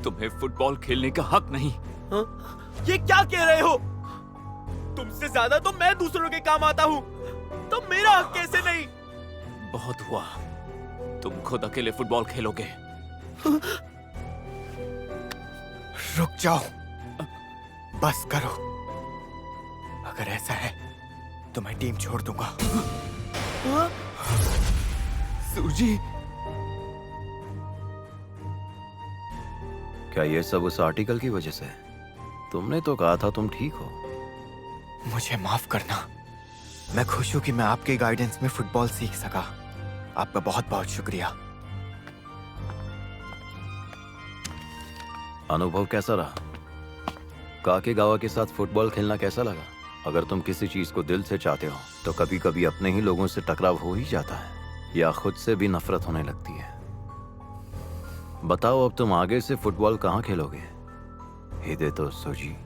तुम्हें फुटबॉल खेलने का हक नहीं। हाँ? ये क्या कह रहे हो? तुमसे ज्यादा तो मैं दूसरों के काम आता हूँ, तो मेरा हक कैसे नहीं? बहुत हुआ, तुम खुद अकेले फुटबॉल खेलोगे। रुक जाओ, बस करो। अगर ऐसा है तो मैं टीम छोड़ दूंगा। सूजी, क्या ये सब उस आर्टिकल की वजह से? तुमने तो कहा था तुम ठीक हो। मुझे माफ करना। मैं खुश हूं कि मैं आपके गाइडेंस में फुटबॉल सीख सका। आपका बहुत बहुत शुक्रिया। अनुभव कैसा रहा? काकेगावा के साथ फुटबॉल खेलना कैसा लगा? अगर तुम किसी चीज को दिल से चाहते हो तो कभी कभी अपने ही लोगों से टकराव हो ही जाता है, या खुद से भी नफरत होने लगती है। बताओ, अब तुम आगे से फुटबॉल कहाँ खेलोगे? हिदेतो सूजी।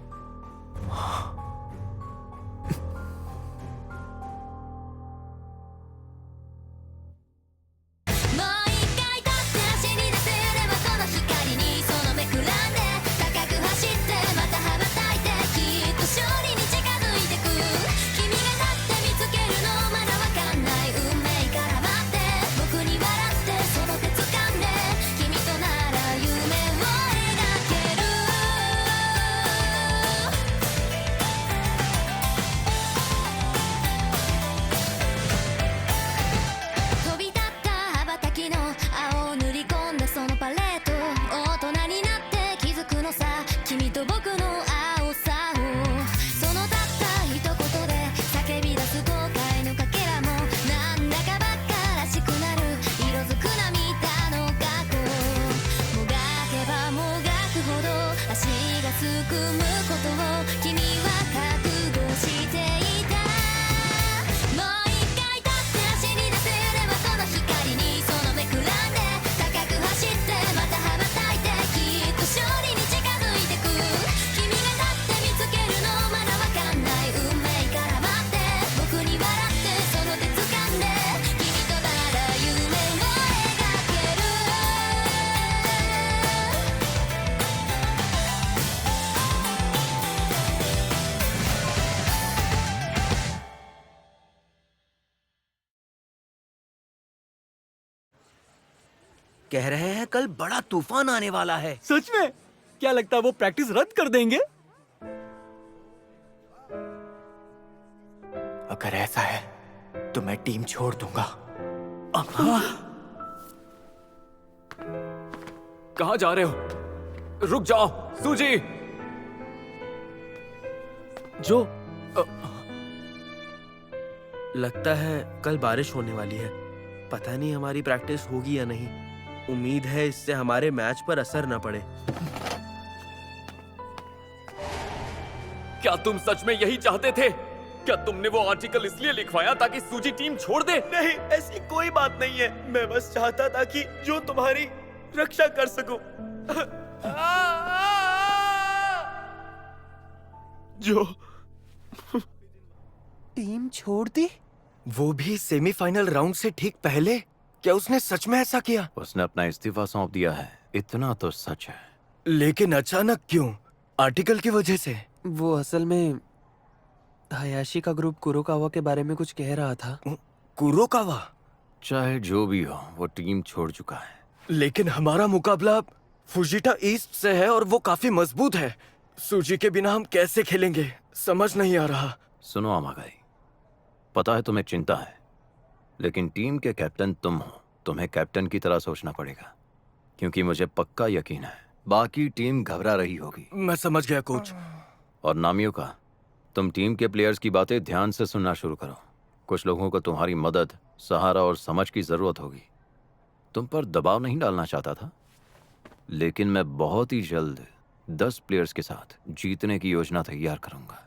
कह रहे हैं कल बड़ा तूफान आने वाला है। सच में? क्या लगता है वो प्रैक्टिस रद्द कर देंगे? अगर ऐसा है तो मैं टीम छोड़ दूंगा। कहाँ जा रहे हो? रुक जाओ सूजी। जो लगता है कल बारिश होने वाली है। पता नहीं हमारी प्रैक्टिस होगी या नहीं। उम्मीद है इससे हमारे मैच पर असर न पड़े। क्या तुम सच में यही चाहते थे? क्या तुमने वो आर्टिकल इसलिए लिखवाया ताकि सूजी टीम छोड़ दे? नहीं, ऐसी कोई बात नहीं है। मैं बस चाहता था कि जो तुम्हारी रक्षा कर सकूं। जो टीम छोड़ दी? वो भी सेमीफाइनल राउंड से ठीक पहले? क्या उसने सच में ऐसा किया? उसने अपना इस्तीफा सौंप दिया है, इतना तो सच है। लेकिन अचानक क्यों? आर्टिकल की वजह से? वो असल में हायाशी का ग्रुप कुरोकावा के बारे में कुछ कह रहा था। कुरोकावा? चाहे जो भी हो, वो टीम छोड़ चुका है। लेकिन हमारा मुकाबला फुजिटा ईस्ट से है और वो काफी मजबूत है। सूजी के बिना हम कैसे खेलेंगे? समझ नहीं आ रहा। सुनो अमागाई, पता है तुम्हें चिंता है, लेकिन टीम के कैप्टन तुम हो। तुम्हें कैप्टन की तरह सोचना पड़ेगा, क्योंकि मुझे पक्का यकीन है बाकी टीम घबरा रही होगी। मैं समझ गया कोच। और नामियो का, तुम टीम के प्लेयर्स की बातें ध्यान से सुनना शुरू करो। कुछ लोगों को तुम्हारी मदद, सहारा और समझ की जरूरत होगी। तुम पर दबाव नहीं डालना चाहता था, लेकिन मैं बहुत ही जल्द 10 प्लेयर्स के साथ जीतने की योजना तैयार करूंगा।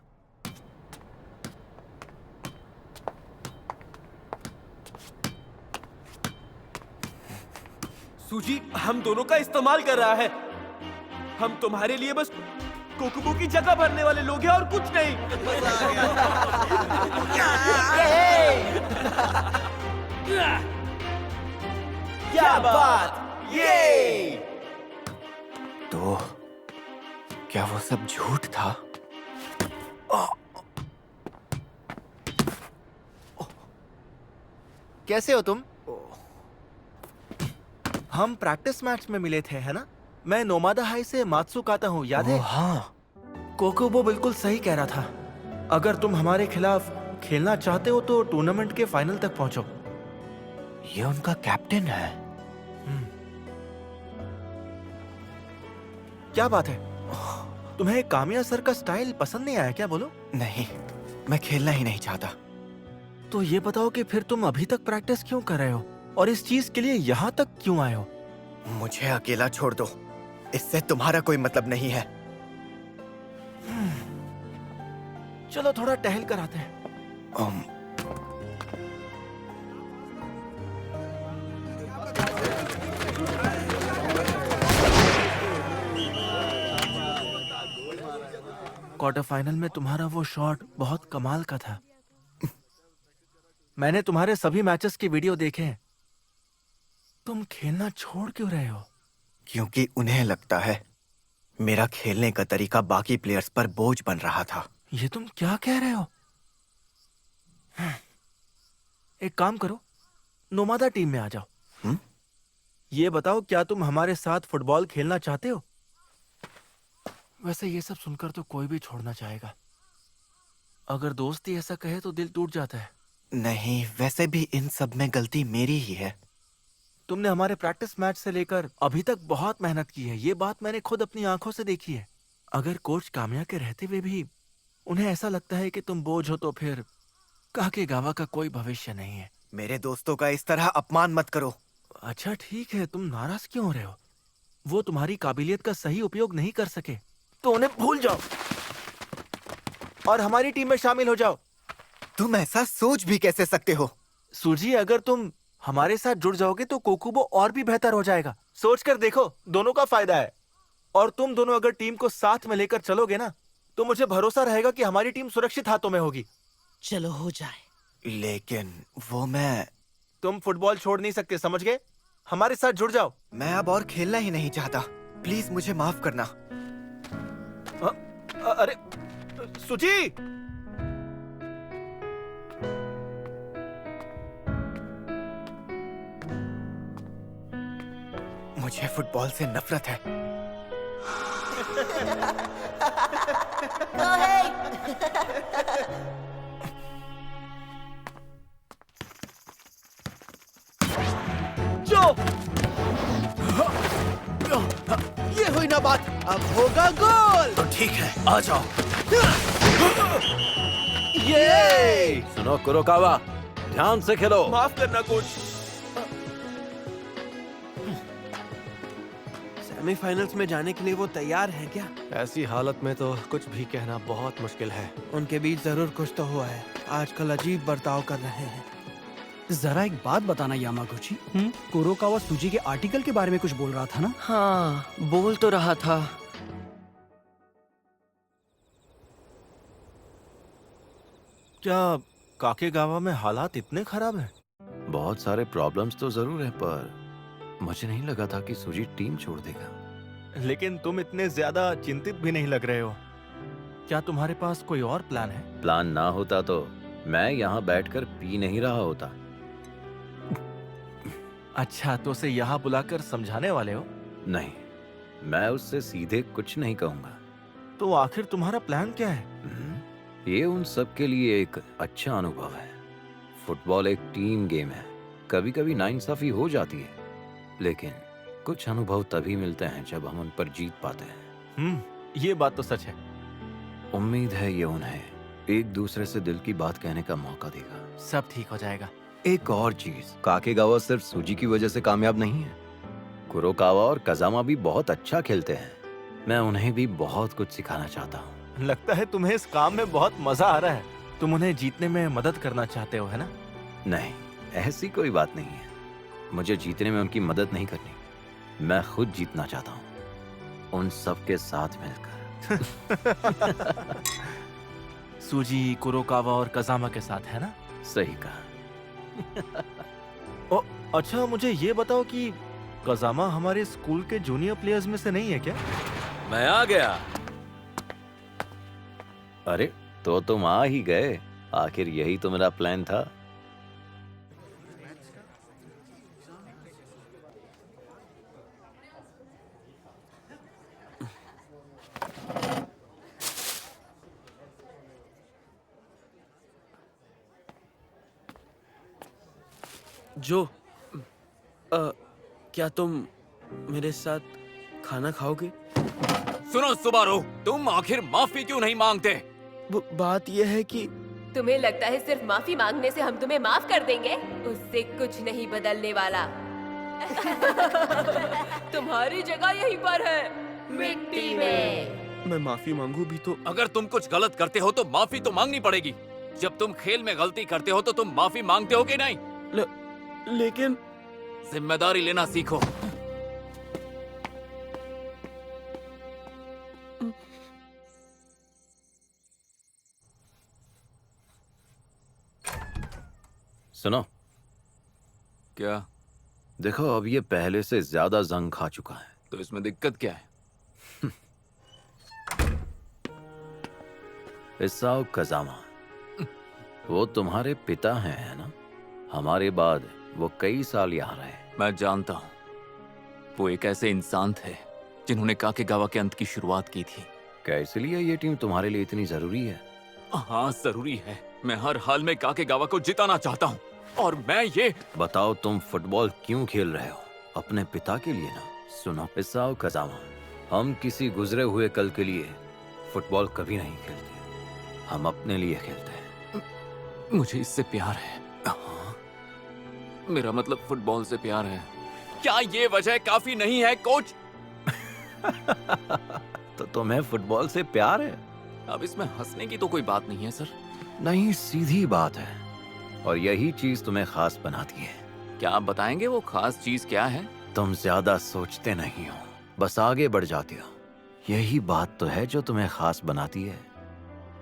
सूजी हम दोनों का इस्तेमाल कर रहा है। हम तुम्हारे लिए बस कोकुबो की जगह भरने वाले लोग हैं और कुछ नहीं। क्या बात! ये तो क्या वो सब झूठ था? कैसे हो तुम? हम प्रैक्टिस मैच में मिले थे, है ना? मैं नोमादा हाई से मात्सुकाता हूँ, याद है? हाँ, कोकोबो बिल्कुल सही कह रहा था। अगर तुम हमारे खिलाफ खेलना चाहते हो तो टूर्नामेंट के फाइनल तक पहुंचो। ये उनका कैप्टन है। क्या बात है? तुम्हें कामिया सर का स्टाइल पसंद नहीं आया क्या? बोलो। नहीं, मैं खेलना ही नहीं चाहता। तो ये बताओ कि फिर तुम अभी तक प्रैक्टिस क्यों कर रहे हो और इस चीज के लिए यहाँ तक क्यों आए हो? मुझे अकेला छोड़ दो, इससे तुम्हारा कोई मतलब नहीं है। चलो थोड़ा टहल कर आते हैं। क्वार्टर फाइनल में तुम्हारा वो शॉट बहुत कमाल का था। मैंने तुम्हारे सभी मैचेस की वीडियो देखे हैं। तुम खेलना छोड़ क्यों रहे हो? क्योंकि उन्हें लगता है मेरा खेलने का तरीका बाकी प्लेयर्स पर बोझ बन रहा था। ये तुम क्या कह रहे हो? एक काम करो, नोमादा टीम में आ जाओ। ये बताओ, क्या तुम हमारे साथ फुटबॉल खेलना चाहते हो? वैसे ये सब सुनकर तो कोई भी छोड़ना चाहेगा। अगर दोस्त ही ऐसा कहे तो दिल टूट जाता है। नहीं, वैसे भी इन सब में गलती मेरी ही है। तुमने हमारे प्रैक्टिस मैच से लेकर अभी तक बहुत मेहनत की है, ये बात मैंने खुद अपनी आंखों से देखी है। अगर कोच कामिया के रहते हुए भी उन्हें ऐसा लगता है कि तुम बोझ हो तो फिर काकेगावा का कोई भविष्य नहीं है। मेरे दोस्तों का इस तरह अपमान मत करो। अच्छा ठीक है, तुम नाराज क्यों हो रहे हो? वो तुम्हारी काबिलियत का सही उपयोग नहीं कर सके तो उन्हें भूल जाओ और हमारी टीम में शामिल हो जाओ। तुम ऐसा सोच भी कैसे सकते हो? सूजी, अगर तुम हमारे साथ जुड़ जाओगे तो कोकुबो और भी बेहतर हो जाएगा। सोच कर देखो, दोनों का फायदा है। और तुम दोनों अगर टीम को साथ में लेकर चलोगे ना, तो मुझे भरोसा रहेगा कि हमारी टीम सुरक्षित हाथों में होगी। चलो हो जाए। लेकिन वो मैं तुम फुटबॉल छोड़ नहीं सकते, समझ गए? हमारे साथ जुड़ जाओ। मैं अब और खेलना ही नहीं चाहता। प्लीज मुझे माफ करना। अरे सुजी! मुझे फुटबॉल से नफरत है। जो ये हुई ना बात, अब होगा गोल। तो ठीक है, आ जाओ। ये सुनो कुरोकावा, ध्यान से खेलो। माफ करना कोच। सेमीफाइनल्स में जाने के लिए वो तैयार है क्या? ऐसी हालत में तो कुछ भी कहना बहुत मुश्किल है। उनके बीच जरूर कुछ तो हुआ है। आजकल अजीब बर्ताव कर रहे हैं। जरा एक बात बताना यामागुची, कुरोकावा सूजी के आर्टिकल के बारे में कुछ बोल रहा था ना? हाँ, बोल तो रहा था। क्या काकेगावा में हालात इतने खराब हैं? बहुत सारे प्रॉब्लम्स तो जरूर है, पर मुझे नहीं लगा था कि सूजी टीम छोड़ देगा। लेकिन तुम इतने ज्यादा चिंतित भी नहीं लग रहे हो। क्या तुम्हारे पास कोई और प्लान है? प्लान ना होता तो मैं यहाँ बैठकर पी नहीं रहा होता। अच्छा, तो उसे यहाँ बुलाकर समझाने वाले हो? नहीं, मैं उससे सीधे कुछ नहीं कहूंगा। तो आखिर तुम्हारा प्लान क्या है? ये उन सब के लिए एक अच्छा अनुभव है। फुटबॉल एक टीम गेम है। कभी कभी नाइंसाफी हो जाती है, लेकिन कुछ अनुभव तभी मिलते हैं जब हम उन पर जीत पाते हैं। ये बात तो सच है। उम्मीद है ये उन्हें एक दूसरे से दिल की बात कहने का मौका देगा। सब ठीक हो जाएगा। एक और चीज, काकेगावा सिर्फ सूजी की वजह से कामयाब नहीं है। कुरोकावा और कजामा भी बहुत अच्छा खेलते हैं। मैं उन्हें भी बहुत कुछ सिखाना चाहता हूँ। लगता है तुम्हें इस काम में बहुत मजा आ रहा है। तुम उन्हें जीतने में मदद करना चाहते हो, है ना? नहीं, ऐसी कोई बात नहीं है। मुझे जीतने में उनकी मदद नहीं करनी। मैं खुद जीतना चाहता हूँ, उन सब के साथ मिलकर। सूजी, कुरोकावा और कजामा के साथ, है ना? सही कहा। ओ, अच्छा, मुझे ये बताओ कि कजामा हमारे स्कूल के जूनियर प्लेयर्स में से नहीं है क्या? मैं आ गया। अरे तो तुम आ ही गए। आखिर यही तो मेरा प्लान था। जो क्या तुम मेरे साथ खाना खाओगे? सुनो सुबारू, तुम आखिर माफी क्यों नहीं मांगते? बात यह है कि तुम्हें लगता है सिर्फ माफी मांगने से हम तुम्हें माफ कर देंगे? उससे कुछ नहीं बदलने वाला। तुम्हारी जगह यहीं पर है, मिट्टी में। मैं माफी मांगू भी तो अगर तुम कुछ गलत करते हो तो माफी तो मांगनी पड़ेगी। जब तुम खेल में गलती करते हो तो तुम माफी मांगते हो कि नहीं? लेकिन जिम्मेदारी लेना सीखो। सुनो, क्या? देखो अब ये पहले से ज्यादा जंग खा चुका है। तो इसमें दिक्कत क्या है? इसाओ कजामा, वो तुम्हारे पिता हैं, है ना? हमारे बाद वो कई साल यहाँ रहे। मैं जानता हूँ, वो एक ऐसे इंसान थे जिन्होंने काकेगावा के अंत की शुरुआत की थी। क्या इसलिए ये टीम तुम्हारे लिए इतनी जरूरी है? हाँ जरूरी है। मैं हर हाल में काकेगावा को जिताना चाहता हूँ और मैं ये बताओ तुम फुटबॉल क्यों खेल रहे हो? अपने पिता के लिए ना। सुनो इसाओ कजामा, हम किसी गुजरे हुए कल के लिए फुटबॉल कभी नहीं खेलते। हम अपने लिए खेलते हैं। मुझे इससे प्यार है। मेरा मतलब फुटबॉल से प्यार है। क्या ये वजह काफी नहीं है कोच? तो तुम्हें फुटबॉल से प्यार है? अब इसमें हंसने की तो कोई बात नहीं है सर। नहीं, सीधी बात है और यही चीज तुम्हें खास बनाती है। क्या आप बताएंगे वो खास चीज क्या है? तुम ज्यादा सोचते नहीं हो, बस आगे बढ़ जाते हो। यही बात तो है जो तुम्हें खास बनाती है।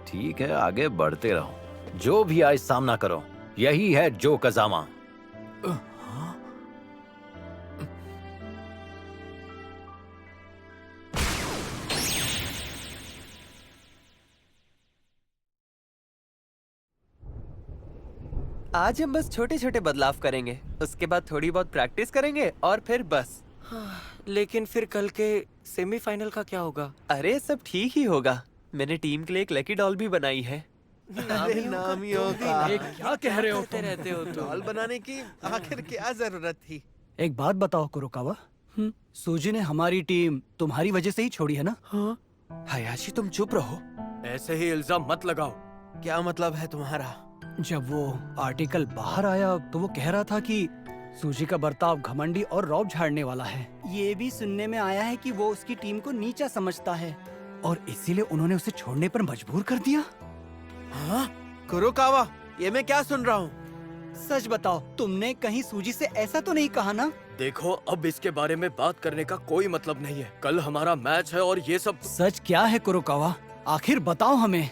ठीक है, आगे बढ़ते रहो। जो भी आए सामना करो। यही है जो कजामा। आज हम बस छोटे छोटे बदलाव करेंगे, उसके बाद थोड़ी बहुत प्रैक्टिस करेंगे और फिर बस। लेकिन फिर कल के सेमीफाइनल का क्या होगा? अरे सब ठीक ही होगा। मैंने टीम के लिए एक लकी डॉल भी बनाई है। अरे नाम ही होगा। ये क्या कह रहे हो तुम? रहते हो तो डॉल बनाने की आखिर क्या जरूरत थी? एक बात बताओ कुरोकावा, सूजी ने हमारी टीम तुम्हारी वजह से ही छोड़ी है ना? हाँ। हयाशी तुम चुप रहो। ऐसे ही इल्जाम मत लगाओ। क्या मतलब है तुम्हारा? जब वो आर्टिकल बाहर आया तो वो कह रहा था कि सूजी का बर्ताव घमंडी और रौब झाड़ने वाला है। ये भी सुनने में आया है कि वो उसकी टीम को नीचा समझता है और इसीलिए उन्होंने उसे छोड़ने पर मजबूर कर दिया। हाँ? कुरोकावा, ये मैं क्या सुन रहा हूँ? सच बताओ, तुमने कहीं सूजी से ऐसा तो नहीं कहा ना? देखो, अब इसके बारे में बात करने का कोई मतलब नहीं है। कल हमारा मैच है और ये सब सच क्या है कुरोकावा? आखिर बताओ हमें।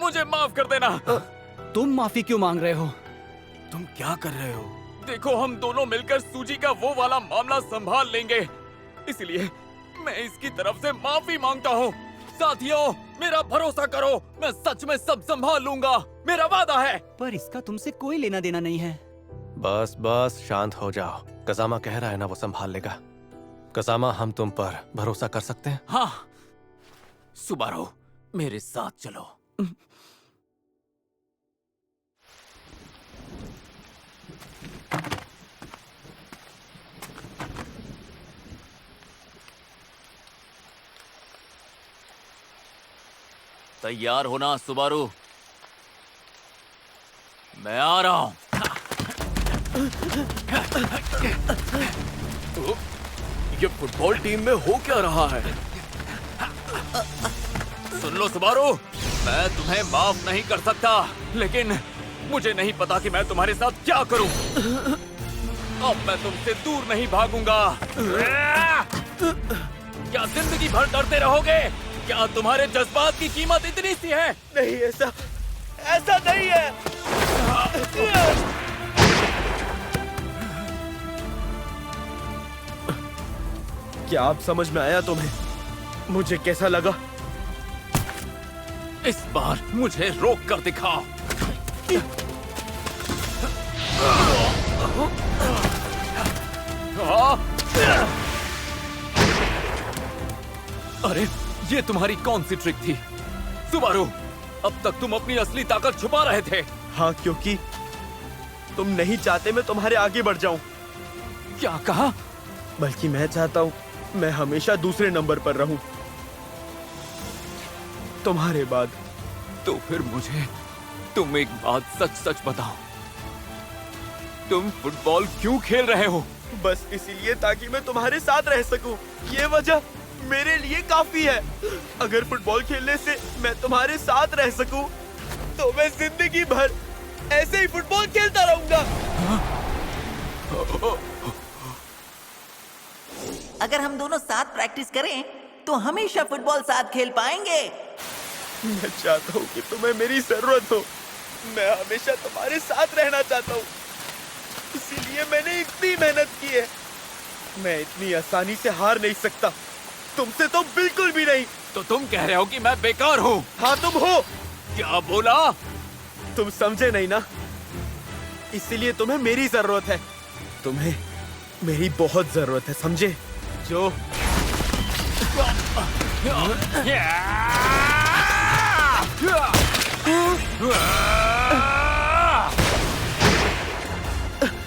मुझे माफ कर देना। तुम माफी क्यों मांग रहे हो? तुम क्या कर रहे हो? देखो, हम दोनों मिलकर सूजी का वो वाला मामला संभाल लेंगे। इसलिए मैं इसकी तरफ से माफी मांगता हूँ। साथियों, मेरा भरोसा करो, मैं सच में सब संभाल लूंगा। मेरा वादा है। पर इसका तुमसे कोई लेना देना नहीं है। बस बस शांत हो जाओ। कजामा कह रहा है ना, वो संभाल लेगा। कजामा, हम तुम पर भरोसा कर सकते हैं? हाँ, सुबारो, मेरे साथ चलो। तैयार होना सुबारू, मैं आ रहा हूं। ये फुटबॉल टीम में हो क्या रहा है? सुन लो सुबारू, मैं तुम्हें माफ नहीं कर सकता, लेकिन मुझे नहीं पता कि मैं तुम्हारे साथ क्या करूं। अब मैं तुमसे दूर नहीं भागूंगा। क्या जिंदगी भर डरते रहोगे? क्या तुम्हारे जज्बात की कीमत इतनी सी है? नहीं, ऐसा नहीं है। क्या आप समझ में आया तुम्हें? मुझे कैसा लगा? इस बार मुझे रोक कर दिखाओ। अरे ये तुम्हारी कौन सी ट्रिक थी सुबारू? अब तक तुम अपनी असली ताकत छुपा रहे थे। हाँ, क्योंकि तुम नहीं चाहते मैं तुम्हारे आगे बढ़ जाऊं। क्या कहा? बल्कि मैं चाहता हूं मैं हमेशा दूसरे नंबर पर रहूं, तुम्हारे बाद। तो फिर मुझे तुम एक बात सच सच बताओ, तुम फुटबॉल क्यों खेल रहे हो? बस इसीलिए ताकि मैं तुम्हारे साथ रह सकूं। ये वजह मेरे लिए काफी है। अगर फुटबॉल खेलने से मैं तुम्हारे साथ रह सकूं, तो मैं जिंदगी भर ऐसे ही फुटबॉल खेलता रहूंगा। अगर हम दोनों साथ प्रैक्टिस करें तो हमेशा फुटबॉल साथ खेल पाएंगे। मैं चाहता हूँ कि तुम्हें मेरी जरूरत हो। मैं हमेशा तुम्हारे साथ रहना चाहता हूँ, इसीलिए मैंने इतनी मेहनत की है। मैं इतनी आसानी से हार नहीं सकता, तुमसे तो बिल्कुल भी नहीं। तो तुम कह रहे हो कि मैं बेकार हूँ? हाँ तुम हो। क्या बोला? तुम समझे नहीं ना, इसीलिए तुम्हें मेरी जरूरत है। तुम्हें मेरी बहुत जरूरत है, समझे? जो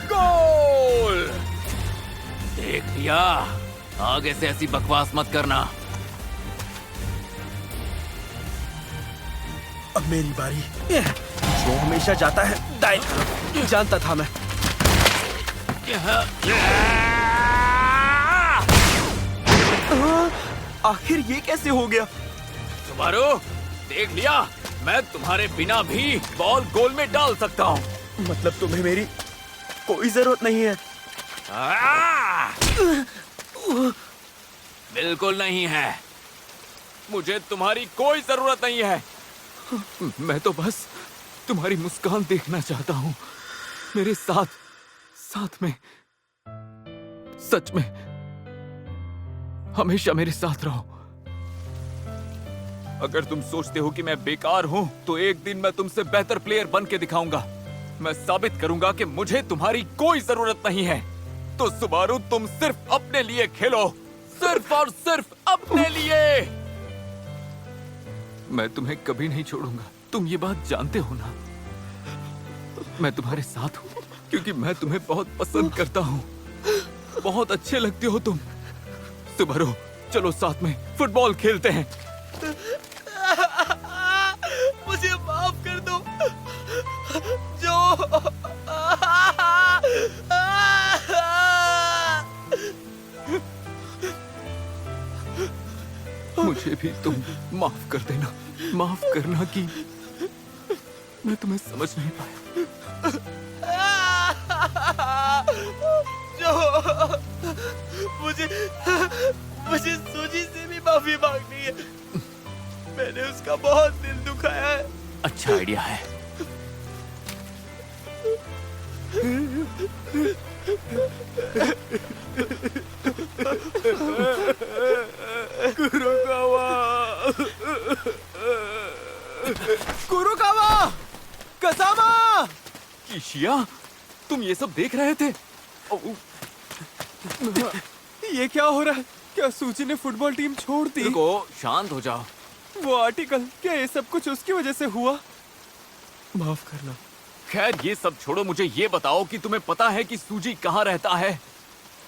गोल! देख लिया, आगे से ऐसी बकवास मत करना। अब मेरी बारी। जो हमेशा जाता है दाएं तरफ, जानता था मैं। आखिर ये कैसे हो गया? सुबारू, देख लिया, मैं तुम्हारे बिना भी बॉल गोल में डाल सकता हूँ। मतलब तुम्हें मेरी कोई जरूरत नहीं है? बिल्कुल नहीं है। मुझे तुम्हारी कोई जरूरत नहीं है। मैं तो बस तुम्हारी मुस्कान देखना चाहता हूँ, मेरे साथ साथ में। सच में हमेशा मेरे साथ रहो। अगर तुम सोचते हो कि मैं बेकार हूँ, तो एक दिन मैं तुमसे बेहतर प्लेयर बन के दिखाऊंगा। मैं साबित करूंगा कि मुझे तुम्हारी कोई जरूरत नहीं है। तो सुबारू, तुम सिर्फ अपने लिए खेलो, सिर्फ और सिर्फ अपने लिए। मैं तुम्हें कभी नहीं छोड़ूंगा, तुम ये बात जानते हो ना? मैं तुम्हारे साथ हूँ क्योंकि मैं तुम्हें बहुत पसंद करता हूँ। बहुत अच्छे लगते हो तुम। सुबारू, चलो साथ में फुटबॉल खेलते हैं। मुझे माफ कर दो। जो मुझे भी तुम माफ कर देना। माफ करना कि मैं तुम्हें समझ नहीं पाया। जो मुझे सूजी से भी माफी मांगनी है। मैंने उसका बहुत दिल दुखाया है। अच्छा आइडिया है। कुरुकावा, कसामा। किशिया, तुम ये सब देख रहे थे? ये क्या हो रहा है? क्या सूजी ने फुटबॉल टीम छोड़ दी? रुको, शांत हो जाओ। वो आर्टिकल, क्या ये सब कुछ उसकी वजह से हुआ? माफ करना। खैर ये सब छोड़ो, मुझे ये बताओ कि तुम्हें पता है कि सूजी कहाँ रहता है?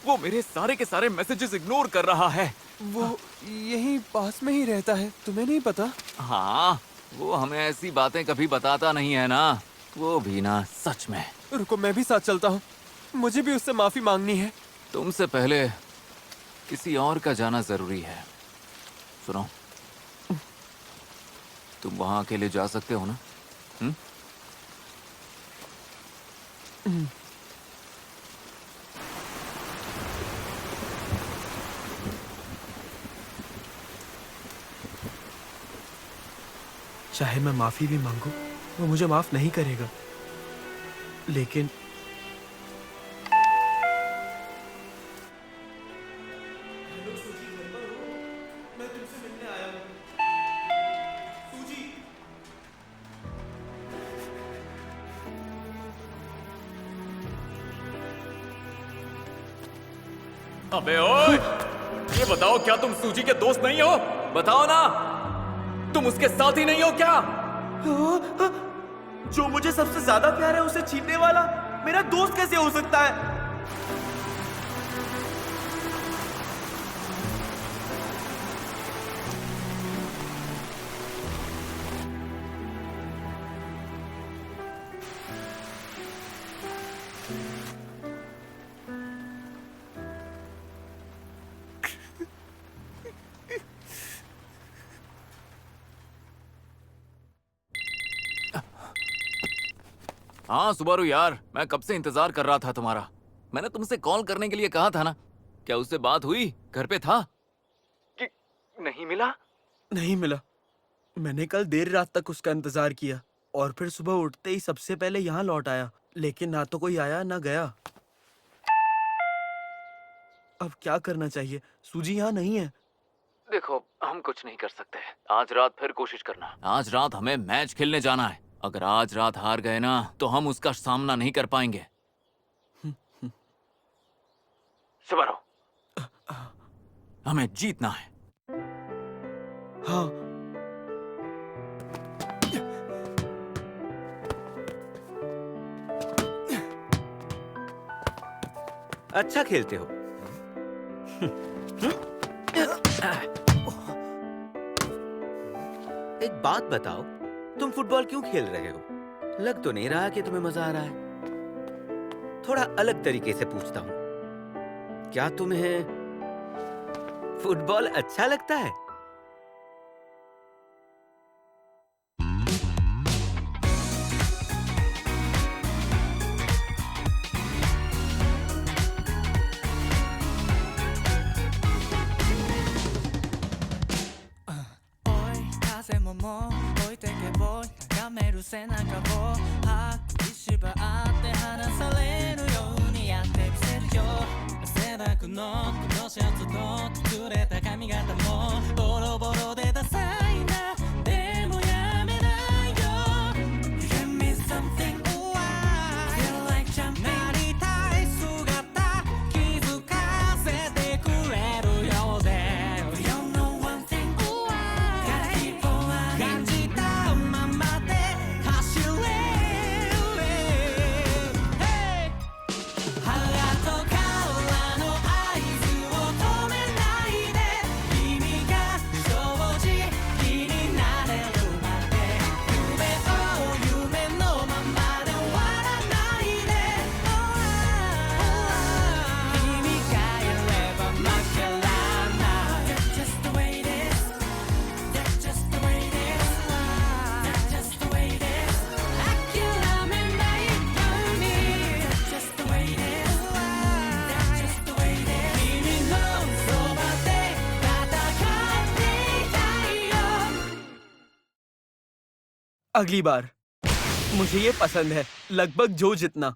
वो मेरे सारे के सारे मैसेजेस इग्नोर कर रहा है। वो यहीं पास में ही रहता है, तुम्हें नहीं पता? हाँ, वो हमें ऐसी बातें कभी बताता नहीं है ना। वो भी ना, सच में। रुको, मैं भी साथ चलता हूँ। मुझे भी उससे माफी मांगनी है। तुमसे पहले किसी और का जाना जरूरी है। सुनो, तुम वहां अकेले जा सकते हो ना? चाहे मैं माफी भी मांगू, वो मुझे माफ नहीं करेगा। लेकिन अबे ओए! ये बताओ क्या तुम सूजी के दोस्त नहीं हो? बताओ ना! तुम उसके साथ ही नहीं हो क्या? जो मुझे सबसे ज्यादा प्यार है उसे छीनने वाला मेरा दोस्त कैसे हो सकता है? हाँ सुबारू यार, मैं कब से इंतजार कर रहा था तुम्हारा। मैंने तुमसे कॉल करने के लिए कहा था ना। क्या उससे बात हुई? घर पे था? नहीं मिला? नहीं मिला। मैंने कल देर रात तक उसका इंतजार किया और फिर सुबह उठते ही सबसे पहले यहाँ लौट आया, लेकिन ना तो कोई आया ना गया। अब क्या करना चाहिए? सूजी यहाँ नहीं है। देखो, हम कुछ नहीं कर सकते। आज रात फिर कोशिश करना। आज रात हमें मैच खेलने जाना है। अगर आज रात हार गए ना तो हम उसका सामना नहीं कर पाएंगे। सुबारू, हमें जीतना है। हाँ। अच्छा खेलते हो। एक बात बताओ, तुम फुटबॉल क्यों खेल रहे हो? लग तो नहीं रहा कि तुम्हें मजा आ रहा है। थोड़ा अलग तरीके से पूछता हूँ, क्या तुम्हें फुटबॉल अच्छा लगता है? अगली बार। मुझे ये पसंद है, लगभग जो जितना।